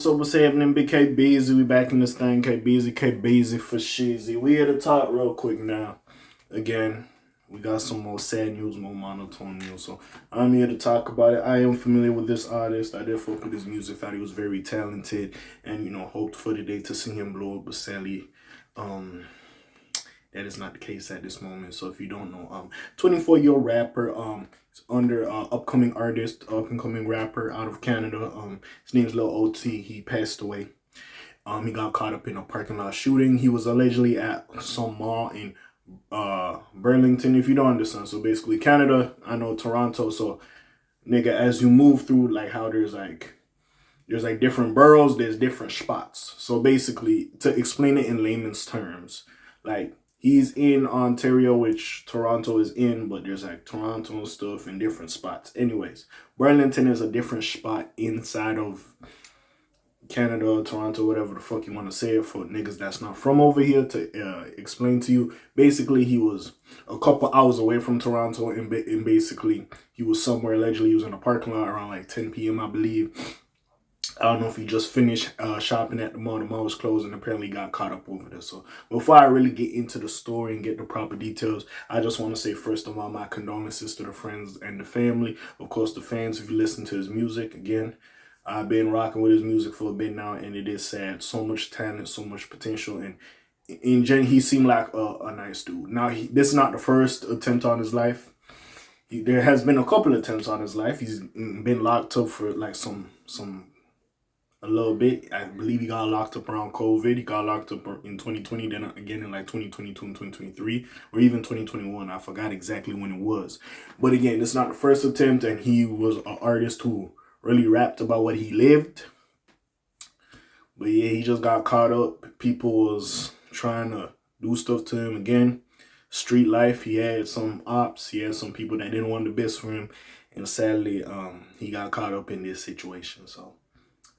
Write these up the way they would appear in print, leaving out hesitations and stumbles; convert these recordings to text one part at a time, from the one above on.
So what's happening, big K Beezy? We back in this thing, K Beezy for Sheezy. We here to talk real quick now. Again, we got some more sad news, more monotone news. So I'm here to talk about it. I am familiar with this artist. I did fuck with his music, thought he was very talented, and hoped for the day to see him blow up. But sadly, um, that is not the case at this moment. So if you don't know, 24-year-old rapper, under upcoming artist, up and coming rapper out of Canada. His name is Lil O.T. He passed away. He got caught up in a parking lot shooting. He was allegedly at some mall in Burlington, if you don't understand. So basically, Canada, I know Toronto. So nigga, as you move through, like how there's like different boroughs, there's different spots. So basically, to explain it in layman's terms, like he's in Ontario, which Toronto is in, but there's like Toronto stuff in different spots. Anyways, Burlington is a different spot inside of Canada, Toronto, whatever the fuck you want to say it for niggas that's not from over here to explain to you. Basically, he was a couple hours away from Toronto, and basically he was somewhere allegedly he was in a parking lot around like 10 p.m. I believe. I don't know if he just finished shopping at the mall. The mall was closed and apparently got caught up over there. So before I really get into the story and get the proper details, I just want to say first of all my condolences to the friends and the family. Of course, the fans, if you listen to his music. Again, I've been rocking with his music for a bit now, and it is sad. So much talent, so much potential, and in general, he seemed like a nice dude. Now, this is not the first attempt on his life. There has been a couple attempts on his life. He's been locked up for like some a little bit. I believe he got locked up around COVID. He got locked up in 2020, then again in like 2022 and 2023, or even 2021. I forgot exactly when it was. But again, it's not the first attempt, and he was an artist who really rapped about what he lived. But yeah, he just got caught up. People was trying to do stuff to him again. Street life, he had some ops, he had some people that didn't want the best for him. And sadly, he got caught up in this situation. So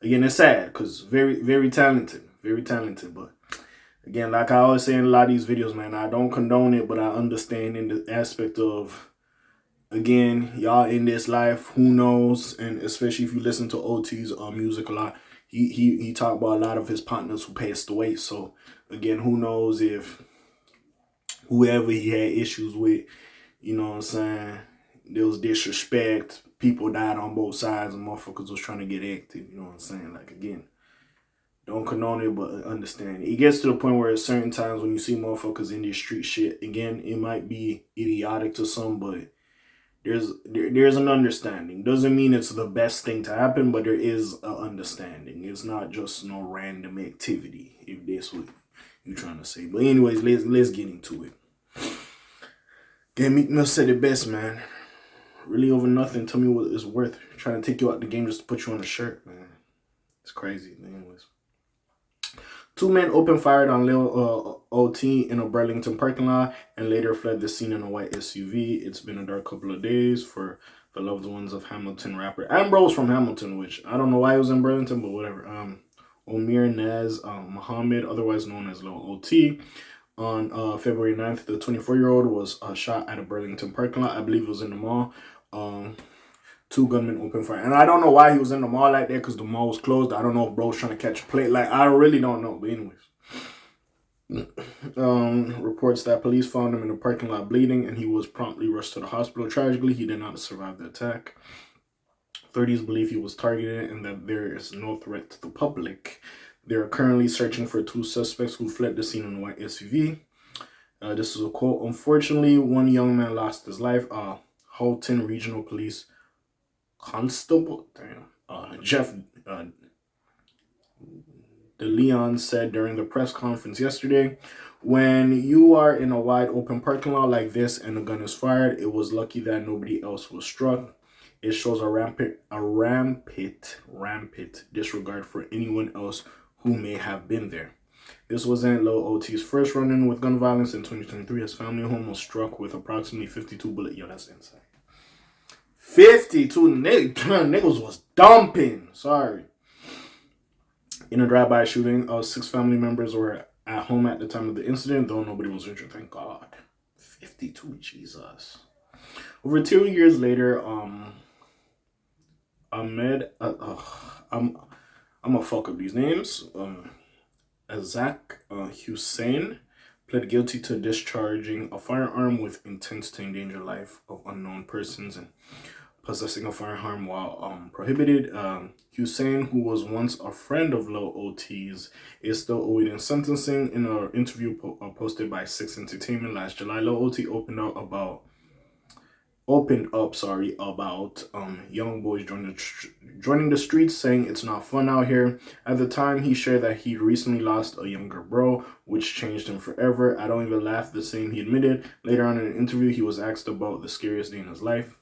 again, it's sad because very, very talented. Very talented. But again, like I always say in a lot of these videos, man, I don't condone it, but I understand in the aspect of, again, y'all in this life, who knows? And especially if you listen to O.T.'s music a lot, he talked about a lot of his partners who passed away. So again, who knows if whoever he had issues with, you know what I'm saying, there was disrespect, people died on both sides, and motherfuckers was trying to get active, you know what I'm saying? Like, again, don't condone it, but understand. It gets to the point where at certain times when you see motherfuckers in this street shit, again, it might be idiotic to some, but there's an understanding. Doesn't mean it's the best thing to happen, but there is an understanding. It's not just no random activity, if that's what you're trying to say. But anyways, let's get into it. Game Meek Mill said it best, man. Really over nothing. Tell me what it's worth. Trying to take you out the game just to put you on a shirt, man. It's crazy. Anyways. Two men opened fire on Lil O.T. in a Burlington parking lot and later fled the scene in a white SUV. It's been a dark couple of days for the loved ones of Hamilton rapper Ambrose from Hamilton, which I don't know why he was in Burlington, but whatever. Omir Naz Muhammad, otherwise known as Lil O.T., on February 9th, the 24-year-old was shot at a Burlington parking lot. I believe it was in the mall. Two gunmen opened fire. And I don't know why he was in the mall like that because the mall was closed. I don't know if bro was trying to catch a plate. Like, I really don't know. But anyways. Reports that police found him in the parking lot bleeding and he was promptly rushed to the hospital. Tragically, he did not survive the attack. Authorities believe he was targeted and that there is no threat to the public. They are currently searching for two suspects who fled the scene in a white SUV. This is a quote. Unfortunately, one young man lost his life. Halton Regional Police Constable Jeff DeLeon said during the press conference yesterday, when you are in a wide open parking lot like this and a gun is fired, it was lucky that nobody else was struck. It shows a rampant disregard for anyone else who may have been there. This wasn't Lil O.T.'s first run-in with gun violence. In 2023, his family home was struck with approximately 52 bullets. Yo, that's insane. 52 niggas was dumping. Sorry. In a drive-by shooting, 6 family members were at home at the time of the incident, though nobody was injured. Thank God. 52, Jesus. Over 2 years later, I'm gonna fuck up these names. Zach Hussein pled guilty to discharging a firearm with intent to endanger life of unknown persons and possessing a firearm while prohibited. Hussein, who was once a friend of Lil O.T's, is still awaiting sentencing. In an interview posted by Six Entertainment last July, Lil O.T opened up young boys joining the streets, saying it's not fun out here. At the time, he shared that he recently lost a younger bro, which changed him forever. I don't even laugh the same, he admitted. Later on in an interview, he was asked about the scariest day in his life.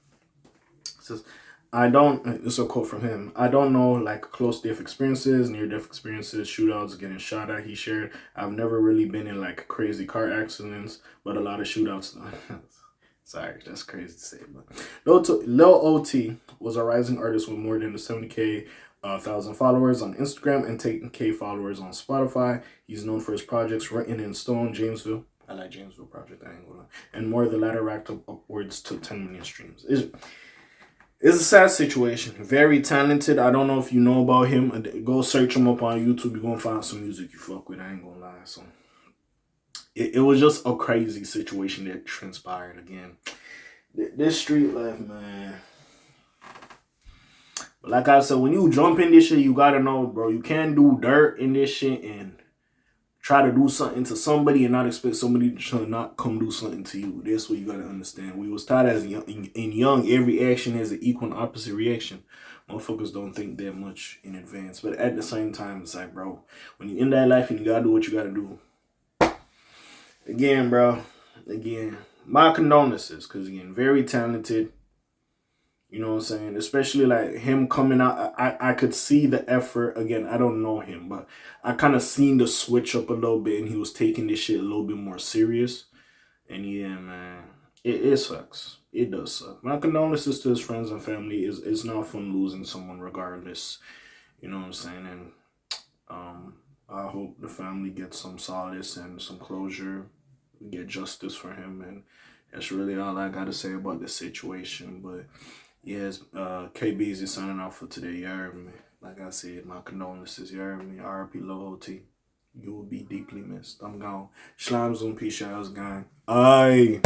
He says, it's a quote from him. I don't know, like close death experiences, near death experiences, shootouts, getting shot at. He shared, I've never really been in like crazy car accidents, but a lot of shootouts. Sorry, that's crazy to say. But Lil O.T was a rising artist with more than 70K thousand followers on Instagram and 10K followers on Spotify. He's known for his projects Written in Stone, Jamesville. I like Jamesville Project, I ain't gonna lie. And more, the latter racked up upwards to 10 million streams. It's a sad situation. Very talented. I don't know if you know about him. Go search him up on YouTube. You're gonna find some music you fuck with. I ain't gonna lie. So it was just a crazy situation that transpired again. This street life, man. But like I said, when you jump in this shit, you gotta know, bro. You can't do dirt in this shit and try to do something to somebody and not expect somebody to not come do something to you. That's what you gotta understand. We was taught as young, every action has an equal and opposite reaction. Motherfuckers don't think that much in advance. But at the same time, it's like, bro, when you're in that life and you gotta do what you gotta do. Again, bro. Again, my condolences, because again, very talented. You know what I'm saying? Especially like him coming out. I could see the effort. Again, I don't know him, but I kind of seen the switch up a little bit, and he was taking this shit a little bit more serious. And yeah, man, it sucks. It does suck. My condolences to his friends and family. It's not fun losing someone regardless. You know what I'm saying? And I hope the family gets some solace and some closure. We get justice for him, and that's really all I gotta say about the situation. But yes, KBZ signing off for today. You heard me. Like I said, my condolences. You heard me. R.I.P. Lil O.T. You will be deeply missed. I'm gone. Slimes on P. Showers gang. Aye.